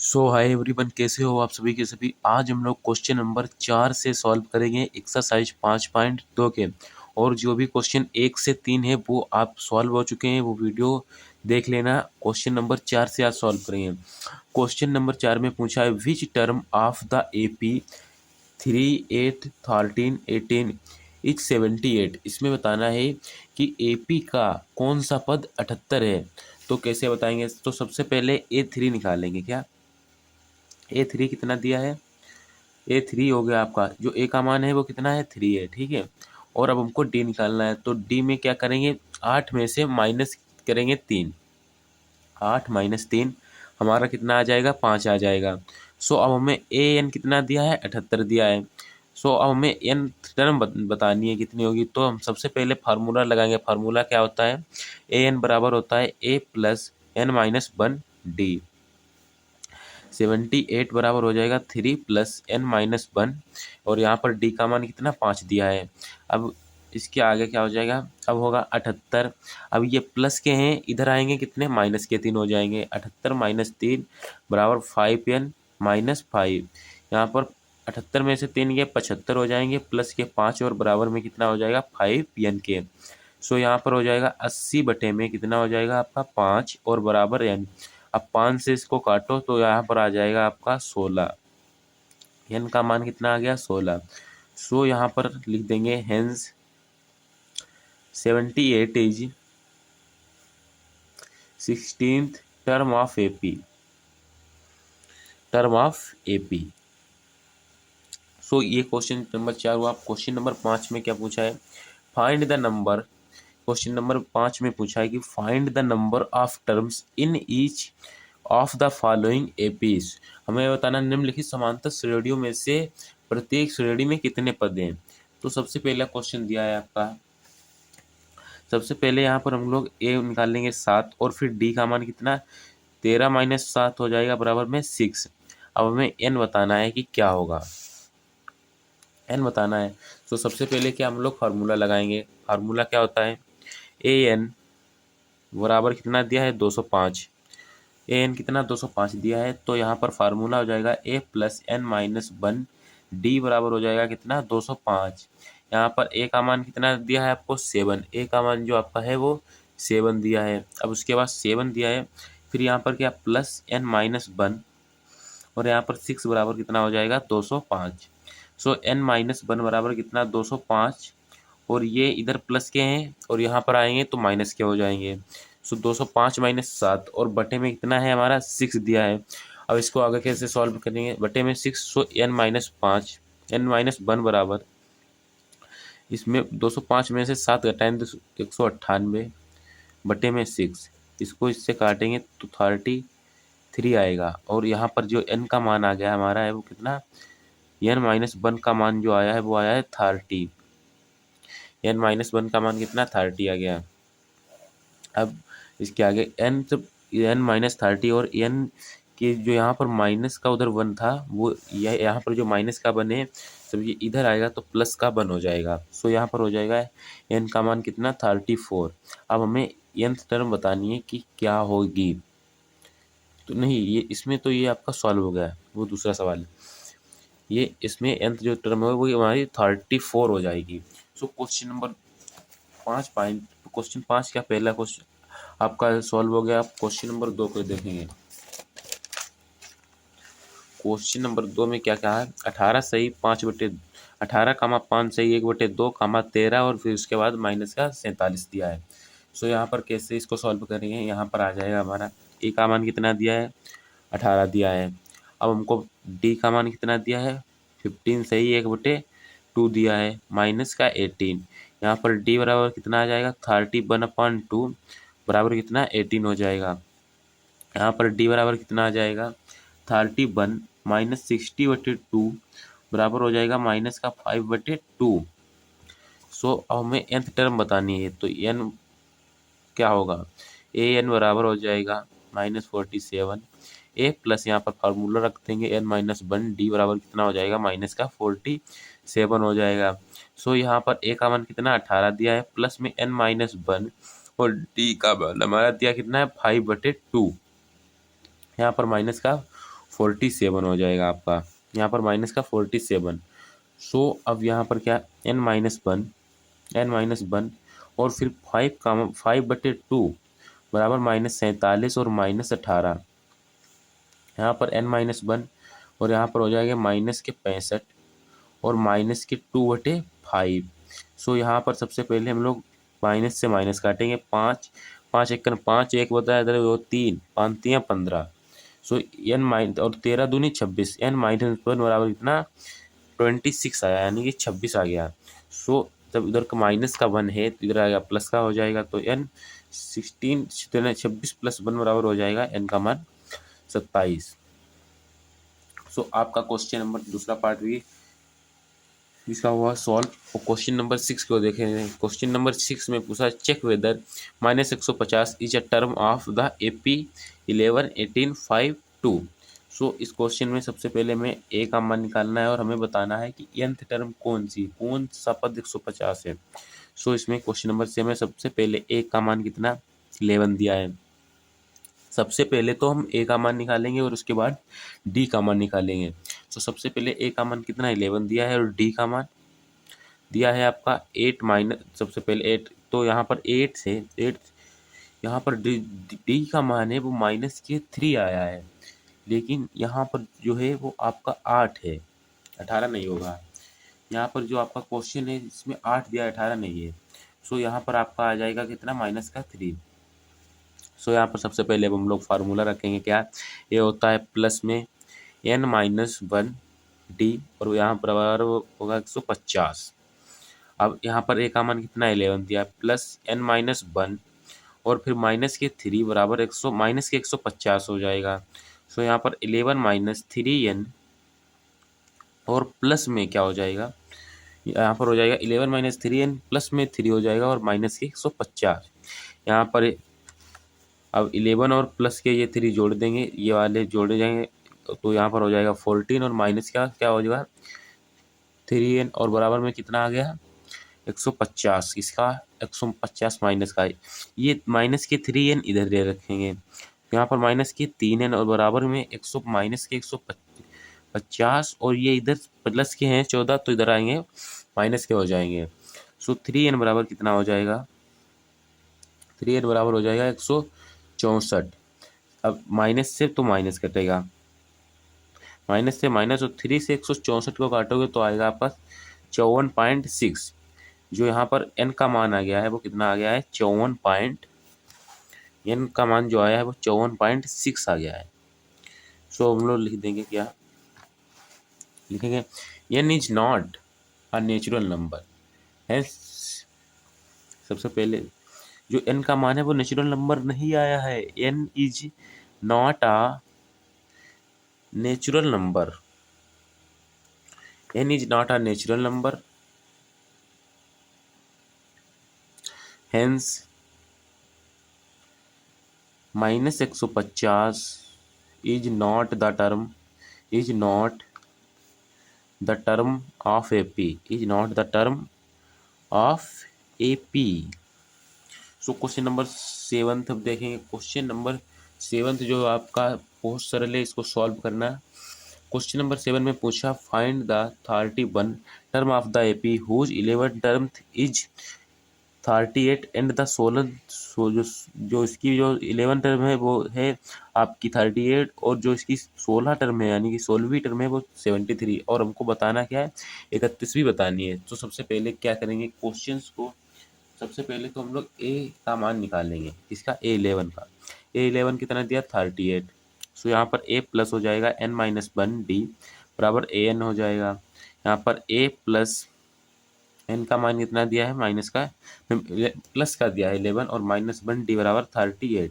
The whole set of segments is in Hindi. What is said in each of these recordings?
सो हाय एवरीवन, कैसे हो आप सभी के सभी। आज हम लोग क्वेश्चन नंबर 4 से सॉल्व करेंगे एक्सरसाइज 5.2 के। और जो भी क्वेश्चन 1 से 3 है वो आप सॉल्व हो चुके हैं, वो वीडियो देख लेना। क्वेश्चन नंबर 4 से आज सॉल्व करेंगे। क्वेश्चन नंबर 4 में पूछा है which term of the AP 3, 8, 13, 18 is 78। इसमें बताना है कि AP का कौन सा पद 78 है। तो कैसे बताएंगे, तो सबसे पहले A3 निकालेंगे। क्या A3 कितना दिया है? A3 हो गया आपका, जो A का मान है वो कितना है? 3 है, ठीक है। और अब हमको D निकालना है, तो D में क्या करेंगे? 8 में से माइनस करेंगे 3। 8 माइनस 3 हमारा कितना आ जाएगा? 5 आ जाएगा। सो अब हमें AN कितना दिया है? 78 दिया है। सो अब हमें N टर्म बतानी है कितनी होगी। तो हम सबसे पहले फार्मूला लगाएंगे। फार्मूला क्या होता है? AN बराबर होता है A प्लस N-1D। 78 बराबर हो जाएगा 3 प्लस N-1। और यहाँ पर D का मान कितना? 5 दिया है। अब इसके आगे क्या हो जाएगा? अब होगा 78। अब ये प्लस के हैं, इधर आएंगे कितने? माइनस के 3 हो जाएंगे। 78 माइनस 3 बराबर 5N-5। यहाँ पर 78 में से 3 ये 75 हो जाएंगे, प्लस के 5 और बराबर में कितना हो जाएगा? 5N के। सो यहाँ पर हो जाएगा 80 बटे में कितना हो जाएगा आपका? 5 और बराबर N। अब 5 से इसको काटो तो यहाँ पर आ जाएगा आपका 16। N का मान कितना आ गया? 16। सो यहाँ पर लिख देंगे hence 78 is 16th term of AP। Term of AP। सो ये क्वेश्चन नंबर 4 हुआ। क्वेश्चन नंबर 5 में क्या पूछा है? Find the number. Question number 5 में पूछा है कि find the number of terms in each of the following APs। हमें बताना निम्नलिखित समांतर श्रेणियों में से प्रत्येक श्रेणी में कितने पद हैं। तो सबसे पहला क्वेश्चन दिया है आपका। सबसे पहले यहाँ पर हम लोग A निकाल लेंगे 7, और फिर D का मान कितना? 13 माइनस 7 हो जाएगा बराबर में 6। अब हमें N बताना है कि क्या होगा। N बताना है तो सबसे पहले क्या हम लोग फार्मूला लगाएंगे। फार्मूला क्या होता है? AN बराबर कितना दिया है? 205। AN कितना? 205 दिया है। तो यहाँ पर फार्मूला हो जाएगा A प्लस N-1। D बराबर हो जाएगा कितना? 205। यहाँ पर A का मान कितना दिया है आपको? 7। A का मान जो आपका है वो 7 दिया है। अब उसके बाद 7 दिया है, फिर यहाँ पर क्या? प्लस N-1, और यहाँ पर 6 बराबर कितना हो जाएगा? 205। सो N-1 बराबर कितना? 205। और ये इधर प्लस के हैं और यहाँ पर आएंगे तो माइनस के हो जाएंगे। सो 205 माइनस 7 और बटे में कितना है हमारा? 6 दिया है। अब इसको आगे कैसे सॉल्व करेंगे? बटे में 6, सो N-5 N-1 बराबर, इसमें 205 में से 7 घटाएं तो 198 बटे में 6। इसको इससे काटेंगे तो 33 आएगा। और यहाँ पर जो N का मान आ गया हमारा है वो कितना? N-1 का मान जो आया है वो आया है 30। N-1 का मान कितना? 30 आ गया। अब इसके आगे N-30 और N के जो यहाँ पर माइनस का उधर 1 था, वो यहाँ पर जो माइनस का 1 है, सब ये इधर आएगा तो प्लस का 1 हो जाएगा। सो यहाँ पर हो जाएगा N का मान कितना? 34। अब हमें nth टर्म बतानी है कि क्या होगी। तो नहीं, ये इसमें तो ये आपका सॉल्व हो गया, वो दूसरा सवाल है। ये इसमें nth जो टर्म है वो हमारी 34 हो जाएगी। So question number 5 point, question 5 का पहला क्वेश्चन आपका सॉल्व हो गया। आप क्वेश्चन नंबर 2 को देखेंगे। क्वेश्चन नंबर 2 में क्या कहा है? 18 सही 5 सही 1/2 13, और फिर उसके बाद माइनस का 47 दिया है। सो यहाँ पर कैसे इसको सॉल्व करेंगे? यहाँ पर आ जाएगा हमारा A का मान कितना दिया है? 18 दिया है। अब हमको D का मान कितना दिया है? 15 सही 1/2 दिया है, माइनस का 18। यहाँ पर D बराबर कितना आ जाएगा? 31/2 बराबर कितना? 18 हो जाएगा। यहाँ पर D बराबर कितना आ जाएगा? 31 माइनस 60/2 बराबर हो जाएगा माइनस का 5/2। सो अब हमें nth टर्म बतानी है, तो n क्या होगा? AN बराबर हो जाएगा -47। A प्लस यहाँ पर फार्मूला रख देंगे N-1। D बराबर कितना हो जाएगा? माइनस का 47 हो जाएगा। सो यहाँ पर A का मान कितना? 18 दिया है, प्लस में N-1, और D का मान हमारा दिया कितना है? 5/2। यहाँ पर माइनस का 47 हो जाएगा आपका, यहाँ पर माइनस का 47। सो अब यहाँ पर क्या, n-1 और फिर 5/2 बराबर -47 और -18। यहाँ पर n-1 और यहाँ पर हो जाएगा -65 और -2/5। सो यहाँ पर सबसे पहले हम लोग माइनस से माइनस काटेंगे। 5 5 एकन 5, एक बताया इधर वो 3, 5 3 15। सो n माइनस और 13 दूनी 26, n-1 बराबर कितना 26 आया, यानी कि 26 आ गया। सो जब इधर का माइनस का 1 है तो इधर आ गया प्लस का हो जाएगा, तो n 26 + 1 बराबर हो जाएगा n का मान 27। सो आपका क्वेश्चन नंबर दूसरा पार्ट भी इसका हुआ सॉल्व। और क्वेश्चन नंबर 6 को देखें। क्वेश्चन नंबर 6 में पूछा check whether -150 is a term of the AP 11-18-5-2। So इस क्वेश्चन में सबसे पहले हमें ए का मान निकालना है और हमें बताना है कि nth टर्म कौन सा पद 150 है। सो इसमें क्वेश्चन नंबर से हमें सबसे पहले ए का मान कितना 11 दिया है। सबसे पहले तो हम ए का मान निकालेंगे और उसके बाद डी का मान निकालेंगे। तो सबसे पहले ए का मान कितना 11 दिया है और डी का मान दिया है आपका 8 माइनस, सबसे पहले 8, तो यहाँ पर 8 से 8, यहाँ पर डी का मान है वो -3 आया है, लेकिन यहाँ पर जो है वो आपका 8 है, 18 नहीं होगा। यहाँ पर जो आपका क्वेश्चन है इसमें 8 दिया है, 18 नहीं है। सो यहाँ पर आपका आ जाएगा कितना -3। सो यहाँ पर सबसे पहले अब हम लोग फार्मूला रखेंगे, क्या ये होता है प्लस में n-1 डी और यहाँ पर बराबर होगा 150। अब यहाँ पर ए का मान कितना 11 दिया प्लस n-1 और फिर -3 बराबर 150 हो जाएगा। सो यहाँ पर 11 - 3n और प्लस में क्या हो जाएगा, यहाँ पर हो जाएगा 11 - 3n प्लस में 3 हो जाएगा और -150। यहाँ पर अब 11 और प्लस के ये 3 जोड़ देंगे, ये वाले जोड़े जाएंगे, तो यहाँ पर हो जाएगा 14 और माइनस क्या क्या हो जाएगा 3n और बराबर में कितना आ गया 150। इसका 150 माइनस का, ये माइनस के 3n इधर ले रखेंगे, यहाँ पर माइनस के 3n और बराबर में 100 माइनस के 150 और ये इधर प्लस के हैं 14, तो इधर आएंगे माइनस के हो जाएंगे। सो 3n बराबर कितना हो जाएगा, 3n बराबर हो जाएगा 164। अब माइनस से तो माइनस कटेगा, माइनस से माइनस और 3 से 164 को काटोगे तो आएगा आपका 54.6। जो यहाँ पर n का मान आ गया है वो कितना आ गया है 54 n का मान जो आया है वो 54.6 आ गया है। सो हम लोग लिख देंगे, क्या लिखेंगे, n is not a natural number है। सबसे पहले जो n का मान है वो नेचुरल नंबर नहीं आया है, n is not a natural number, n is not a natural number, hence -150 is not the term, is not the term of AP, is not the term of AP। So question number 7 अब देखेंगे। क्वेश्चन नंबर 7 जो आपका बहुत सरल है, इसको सॉल्व करना। क्वेश्चन नंबर 7 में पूछा find the 31 term of the AP whose 11 term is 38 and the 16, जो इसकी जो 11 टर्म है वो है आपकी 38 और जो इसकी 16 टर्म है यानी कि 16वीं टर्म है वो 73 और हमको बताना क्या है 31वीं बतानी है। तो सबसे पहले क्या करेंगे क्वेश्चंस को, सबसे पहले तो हम लोग ए का मान निकालेंगे, इसका A11 का। A11 कितना दिया 38। सो यहाँ पर A प्लस हो जाएगा n-1 डी बराबर an हो जाएगा। यहाँ पर A प्लस n का मान कितना दिया है माइनस का प्लस का दिया है 11 और -1 डी बराबर 38।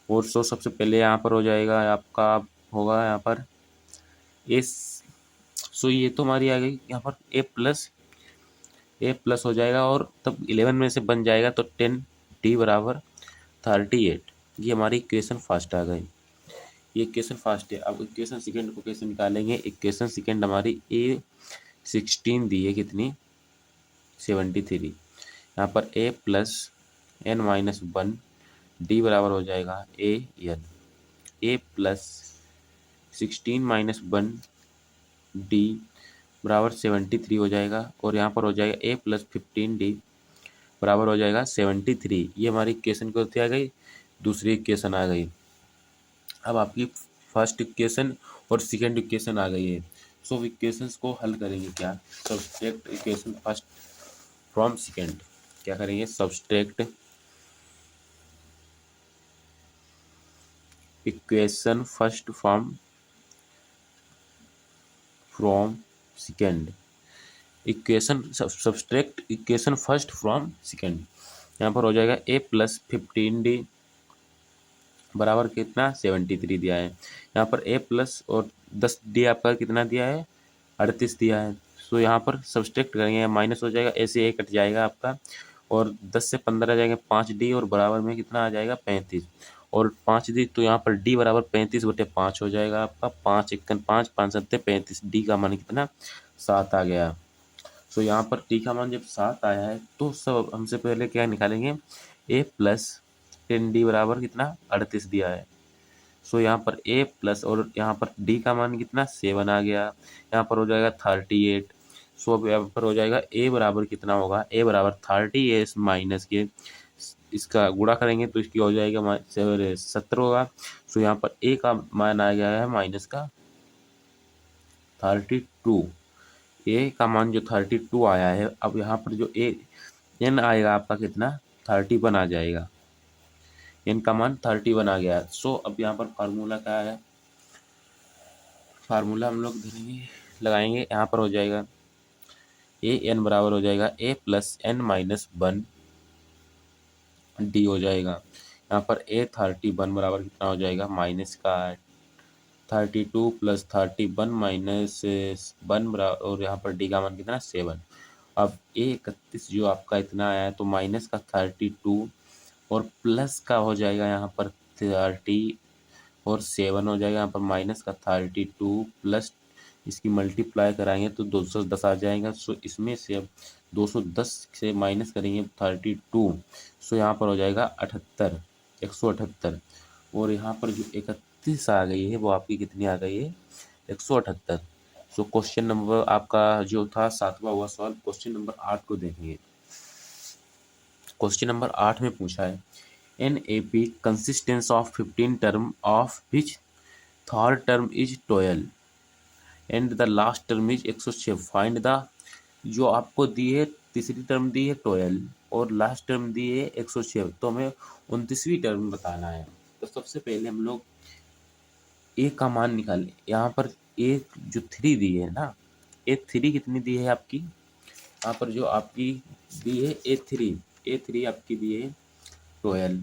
और सो सबसे पहले यहाँ पर हो जाएगा आपका, होगा यहाँ पर एस। सो ये तो हमारी आ गई यहाँ पर ए प्लस हो जाएगा और तब 11 में से बन जाएगा तो 10 डी बराबर 38। ये हमारी इक्वेशन फर्स्ट आ गई, ये इक्वेशन फर्स्ट है। अब इक्वेशन सेकंड को कैसे निकालेंगे, इक्वेशन सेकंड हमारी A16 दी है कितनी 73। यहाँ पर A प्लस n-1 डी बराबर हो जाएगा A n, A plus 16 minus 1 D बराबर 73 हो जाएगा। और यहाँ पर हो जाएगा ए प्लस 15 डी बराबर हो जाएगा 73। ये हमारी इक्वेशन को आ गई, दूसरी इक्वेशन आ गई। अब आपकी फर्स्ट इक्वेशन और सेकेंड इक्वेशन आ गई है। सो इक्वेशंस को हल करेंगे क्या, subtract equation first from second. क्या करेंगे, subtract equation first from second. Equation subtract equation first from second. यहाँ पर हो जाएगा ए प्लस 15 डी बराबर कितना 73 दिया है। यहाँ पर ए प्लस और 10 डी आपका कितना दिया है 38 दिया है। सो यहाँ पर सब्सट्रैक्ट करेंगे, माइनस हो जाएगा, ऐसे ए कट जाएगा आपका, और 10 से 15 जाएंगे 5 डी, और बराबर में कितना आ जाएगा 35 और 5 डी। तो यहाँ पर डी बराबर 35/5 हो जाएगा आपका। 5 1 5 5 7 35, डी का मान कितना 7 आ गया। सो यहाँ पर डी का मान जब 7 आया है तो सब हमसे पहले क्या निकालेंगे, ए प्लस 10 डी बराबर कितना 38 दिया है। सो यहाँ पर ए प्लस और यहाँ पर डी का मान कितना 7 आ गया। यहाँ पर हो जाएगा 38। सो अब यहाँ पर हो जाएगा ए बराबर कितना होगा, ए बराबर 30 माइनस के इसका गुणा करेंगे तो इसकी हो जाएगा 70 होगा। सो यहाँ पर ए का मान आ गया है माइनस का 32। ए का मान जो 32 आया है, अब यहाँ पर जो ए एन आएगा आपका कितना 31 आ जाएगा। एन का मान 31 आ गया। सो अब यहाँ पर फार्मूला क्या है, फार्मूला हम लोग लगाएंगे। यहाँ पर हो जाएगा ए एन बराबर हो जाएगा ए प्लस एन माइनस 1 डी हो जाएगा। यहाँ पर ए 31 बराबर कितना हो जाएगा, माइनस का 32 प्लस 31 माइनस 1 बराबर, और यहाँ पर डी का मान कितना 7। अब ए 31 जो आपका इतना आया है तो माइनस का 32 और प्लस का हो जाएगा यहाँ पर 30 और 7 हो जाएगा। यहाँ पर माइनस का 32 प्लस इसकी मल्टीप्लाई कराएंगे तो 210 आ जाएगा। सो इसमें से अब 210 से माइनस करेंगे 32। सो यहाँ पर हो जाएगा 78 178, और यहाँ पर जो 31 आ गई है वो आपकी कितनी आ गई है 178। सो क्वेश्चन नंबर आपका जो था 7वां हुआ सॉल्व। क्वेश्चन नंबर 8 को देखेंगे। क्वेश्चन नंबर 8 में पूछा है NAP consists of 15 term of which third term is 12 and the last term is 106। Find the, जो आपको दी है तीसरी टर्म दी है 12 और लास्ट टर्म दी है 106, तो हमें 29वीं टर्म बताना है। तो सबसे पहले हम लोग ए का मान निकालें। यहाँ पर ए जो 3 दी है ना, ए 3 कितनी दी है आपकी, यहाँ पर जो आपकी दी है ए3 आपकी दी है 12।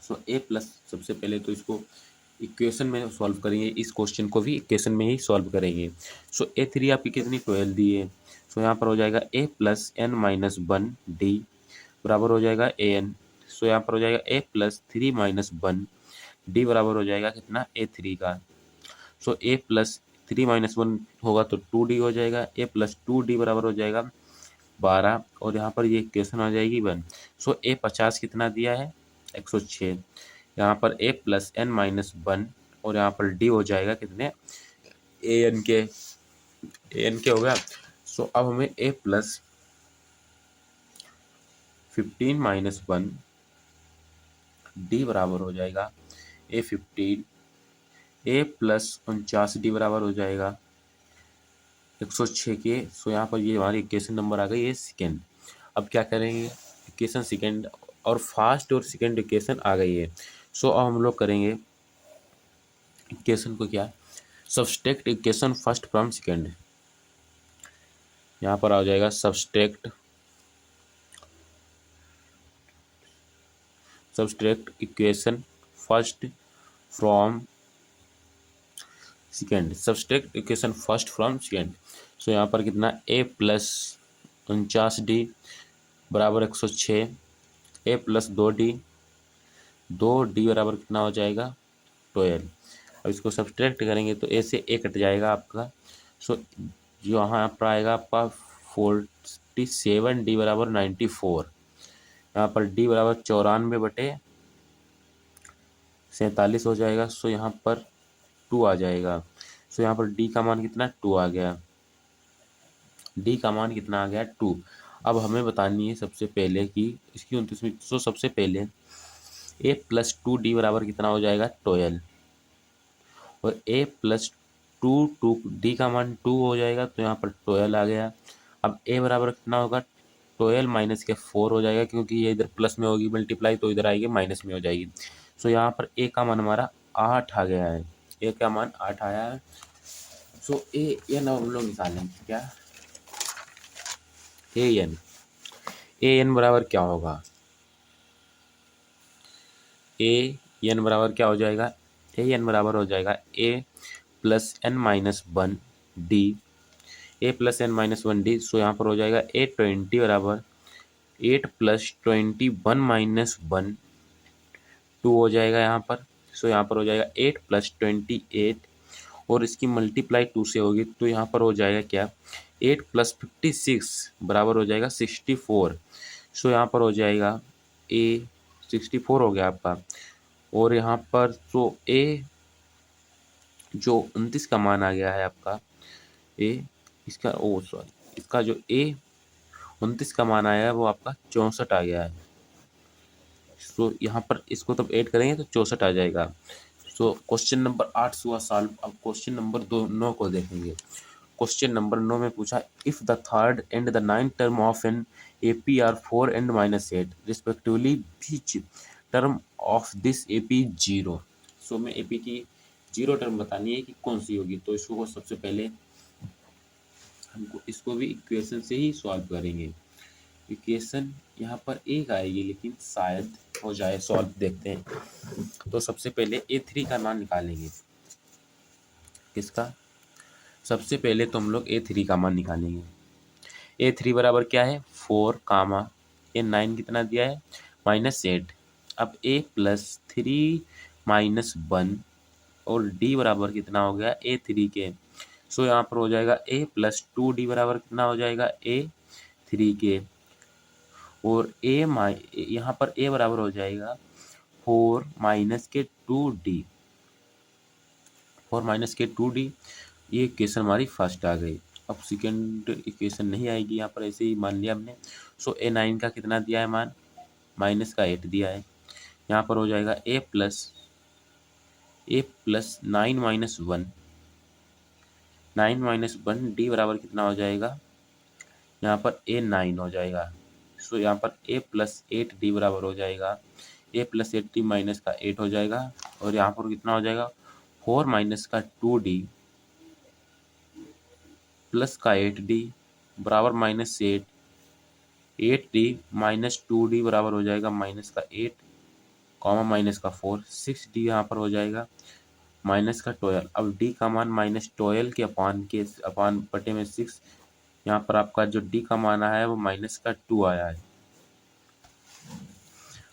सो ए प्लस, सबसे पहले तो इसको इक्वेशन में सॉल्व करेंगे, इस क्वेश्चन को भी इक्वेशन में ही सॉल्व करेंगे। सो ए3 आपकी कितनी 12 दी है। सो यहाँ पर हो जाएगा ए प्लस एन माइनस 1 डी बराबर हो जाएगा ए एन। सो यहाँ पर हो जाएगा ए प्लस 3 माइनस 1 डी बराबर हो जाएगा कितना ए3 का। सो ए प्लस 3 माइनस 1 होगा तो 2d हो जाएगा। ए प्लस 2d बराबर हो जाएगा 12, और यहाँ पर ये इक्वेशन आ जाएगी 1। सो ए 50 कितना दिया है 106। यहाँ पर ए प्लस एन माइनस 1 और यहाँ पर डी हो जाएगा कितने ए एन के हो गया। सो अब हमें ए प्लस 15 माइनस 1 डी बराबर हो जाएगा ए 15, ए प्लस 49 डी बराबर हो जाएगा 106 के। सो यहाँ पर ये हमारी इक्वेशन नंबर आ गई है सेकेंड। अब क्या करेंगे, इक्वेशन सेकेंड और फर्स्ट और सेकेंड इक्वेशन आ गई है। सो अब हम लोग करेंगे इक्वेशन को क्या, subtract equation first from second. यहाँ पर आ जाएगा subtract equation first from second. Subtract equation first from second. So यहाँ पर कितना ए प्लस 49 डी बराबर 106, ए प्लस 2d बराबर कितना हो जाएगा 12। अब इसको सब्सट्रैक्ट करेंगे तो ए से ए कट जाएगा आपका। सो जो यहाँ पर आएगा आपका 47d बराबर 94। यहाँ पर d बराबर 94/47 हो जाएगा। सो यहाँ पर 2 आ जाएगा। सो यहाँ पर डी का मान कितना 2 आ गया, डी का मान कितना आ गया 2। अब हमें बतानी है सबसे पहले कि इसकी 29वीं। सो सबसे पहले ए प्लस 2 डी बराबर कितना हो जाएगा 12, और ए प्लस 2 डी का मान 2 हो जाएगा, तो यहाँ पर 12 आ गया। अब ए बराबर कितना होगा 12 माइनस के 4 हो जाएगा, क्योंकि ये इधर प्लस में होगी मल्टीप्लाई, तो इधर आएगी माइनस में हो जाएगी। सो यहाँ पर ए का मान हमारा 8 आ गया है, ए का मान 8 आया है। सो ए एन हम लोग निकालेंगे क्या, ए एन बराबर क्या होगा, ए एन बराबर क्या हो जाएगा, ए एन बराबर हो जाएगा ए प्लस एन माइनस 1 डी, ए प्लस एन माइनस 1 डी। सो यहाँ पर हो जाएगा ए 20 बराबर 8 प्लस 21 माइनस 1 2 हो जाएगा यहाँ पर। सो यहाँ पर हो जाएगा 8 प्लस 28, और इसकी मल्टीप्लाई 2 से होगी, तो यहाँ पर हो जाएगा क्या 8 प्लस 56 बराबर हो जाएगा 64। सो यहाँ पर हो जाएगा ए 64 हो गया आपका, और यहाँ पर तो ए जो 29 का मान आ गया है आपका, ए इसका सॉरी इसका जो ए 29 का मान आया है वो आपका 64 आ गया है। सो यहाँ पर इसको तब ऐड करेंगे तो 64 आ जाएगा। सो क्वेश्चन नंबर 8 हुआ सॉल्व। अब क्वेश्चन नंबर 9 को देखेंगे। क्वेश्चन नंबर 9 में पूछा if the third and the 9th term of an AP are 4 and -8 respectively which term of this AP 0। सो में एपी की 0 टर्म बतानी है कि कौन सी होगी, तो इसको सबसे पहले हमको इसको भी इक्वेशन से ही सॉल्व करेंगे। इक्वेशन यहाँ पर एक आएगी, लेकिन शायद हो जाए सॉल्व, देखते हैं। तो सबसे पहले A3 का मान निकालेंगे। किसका, सबसे पहले तो हम लोग A3 का मान निकालेंगे। A3 बराबर क्या है 4 कामा A9 कितना दिया है -8। अब A प्लस 3 माइनस 1 और D बराबर कितना हो गया A3 के। सो यहाँ पर हो जाएगा A प्लस 2D बराबर कितना हो जाएगा A3 के, और यहाँ पर A बराबर हो जाएगा 4 माइनस के 2D, 4 माइनस के 2D। ये इक्वेशन हमारी फर्स्ट आ गई। अब सेकेंड इक्वेशन नहीं आएगी, यहाँ पर ऐसे ही मान लिया हमने। सो A9 का कितना दिया है मान, माइनस का 8 दिया है। यहाँ पर हो जाएगा A plus 9 minus 1, 9 minus 1 D बराबर कितना हो जाएगा, यहाँ पर A9 हो जाएगा। सो यहाँ पर A प्लस 8D बराबर हो जाएगा A प्लस 8D माइनस का 8 हो जाएगा, और यहाँ पर कितना हो जाएगा 4 माइनस का 2D प्लस का 8D बराबर -8, 8D माइनस 2D बराबर हो जाएगा माइनस का 8 कॉमा माइनस का 4, 6D यहाँ पर हो जाएगा माइनस का 12। अब D का मान -12 के अपान बटे में 6, यहाँ पर आपका जो D का मान आया है वो माइनस का 2 आया है।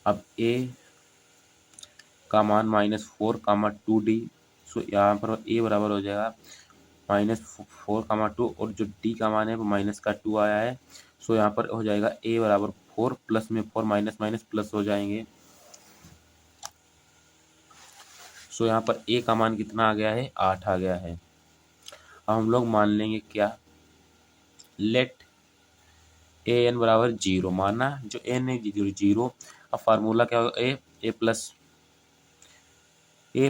अब A का मान -4 कामा 2D। सो यहाँ पर A बराबर हो जाएगा -4 कामा 2, और जो D का मान है वो माइनस का 2 आया है। सो यहाँ पर हो जाएगा A बराबर 4 प्लस में 4 माइनस माइनस प्लस हो जाएंगे। सो यहाँ पर A का मान कितना आ गया है 8 आ गया है। अब हम लोग मान लेंगे क्या, लेट an बराबर 0 माना, जो n है 0। अब फार्मूला क्या होगा a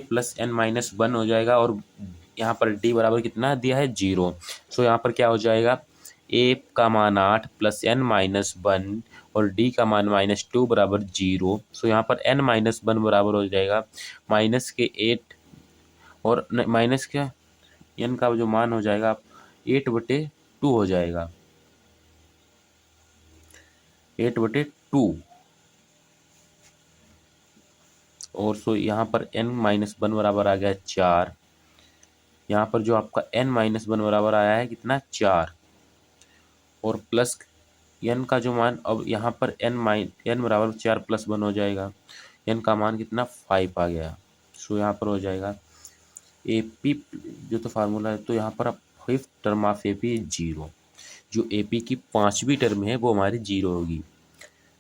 प्लस n माइनस 1 हो जाएगा, और यहाँ पर d बराबर कितना दिया है 0। सो यहाँ पर क्या हो जाएगा a का मान 8 प्लस n माइनस 1 और d का मान -2 बराबर 0। सो यहाँ पर n माइनस 1 बराबर हो जाएगा माइनस के 8, और माइनस क्या n का जो मान हो जाएगा 8/2 हो जाएगा, 8/2। और सो यहाँ पर n-1 बराबर आ गया 4। यहाँ पर जो आपका n-1 बराबर आया है कितना 4, और प्लस n का जो मान, अब यहाँ पर n बराबर 4 + 1 हो जाएगा, n का मान कितना 5 आ गया। सो यहाँ पर हो जाएगा AP जो तो फार्मूला है, तो यहाँ पर अब 5th टर्म ऑफ AP 0। जो AP की 5वीं टर्म है वो हमारी 0 होगी।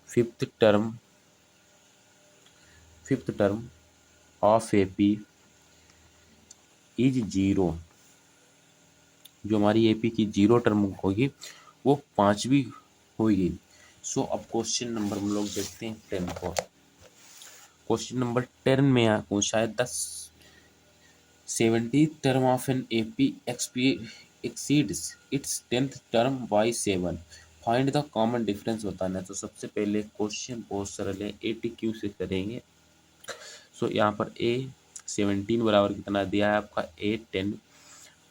Fifth term of AP is zero, जो हमारी एपी की जीरो टर्म होगी वो 5वीं होगी। सो अब क्वेश्चन नंबर हम लोग देखते हैं 10 को। क्वेश्चन नंबर 10 में यहाँ पूछा है 70th term of an AP exceeds its 10th term by 7, find the common difference बताना है। तो सबसे पहले क्वेश्चन बहुत सरल है, ATQ से करेंगे। सो यहाँ पर A17 बराबर कितना दिया है आपका, A10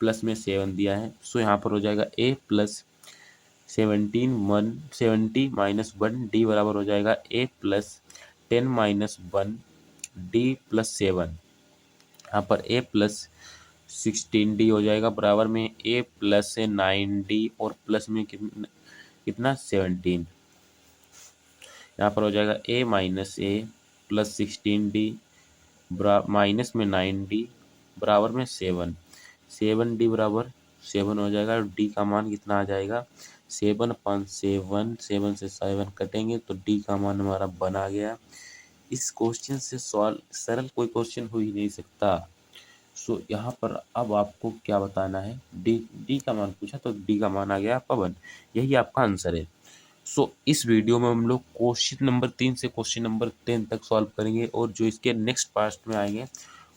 प्लस में 7 दिया है। सो यहाँ पर हो जाएगा A प्लस 70 माइनस 1 D बराबर हो जाएगा A plus 10 minus 1 D plus 7। यहाँ पर A प्लस 16D हो जाएगा बराबर में A प्लस 9D और प्लस में कितना 17। यहाँ पर हो जाएगा A minus A plus 16D minus में 9D बराबर में 7D बराबर 7 हो जाएगा। D का मान कितना आ जाएगा 7/7, 7 से 7 कटेंगे तो D का मान हमारा 1 आ गया। इस क्वेश्चन से सॉल्व सरल कोई क्वेश्चन हो ही नहीं सकता। सो यहाँ पर अब आपको क्या बताना है, डी का मान पूछा तो डी का मान आ गया आपका 1, यही आपका आंसर है। सो इस वीडियो में हम लोग क्वेश्चन नंबर 3 से क्वेश्चन नंबर 10 तक सॉल्व करेंगे और जो इसके नेक्स्ट पार्ट में आएंगे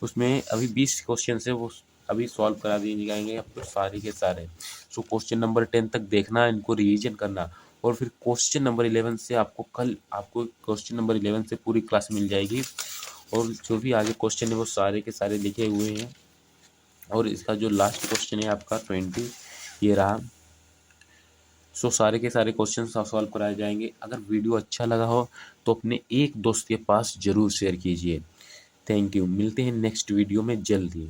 उसमें अभी 20 क्वेश्चन है वो अभी सॉल्व करा दिए जाएंगे आपको सारे के सारे। सो क्वेश्चन नंबर 10 तक देखना, इनको रिवीजन करना और फिर क्वेश्चन नंबर 11 से आपको कल आपको क्वेश्चन नंबर 11 से पूरी क्लास मिल जाएगी और जो भी आगे क्वेश्चन है वो सारे के सारे लिखे हुए हैं। और इसका जो लास्ट क्वेश्चन है आपका 20 ये रहा। सो सारे के सारे क्वेश्चन सॉल्व कराए जाएंगे। अगर वीडियो अच्छा लगा हो तो अपने एक दोस्त के पास ज़रूर शेयर कीजिए। थैंक यू, मिलते हैं नेक्स्ट वीडियो में जल्द ही।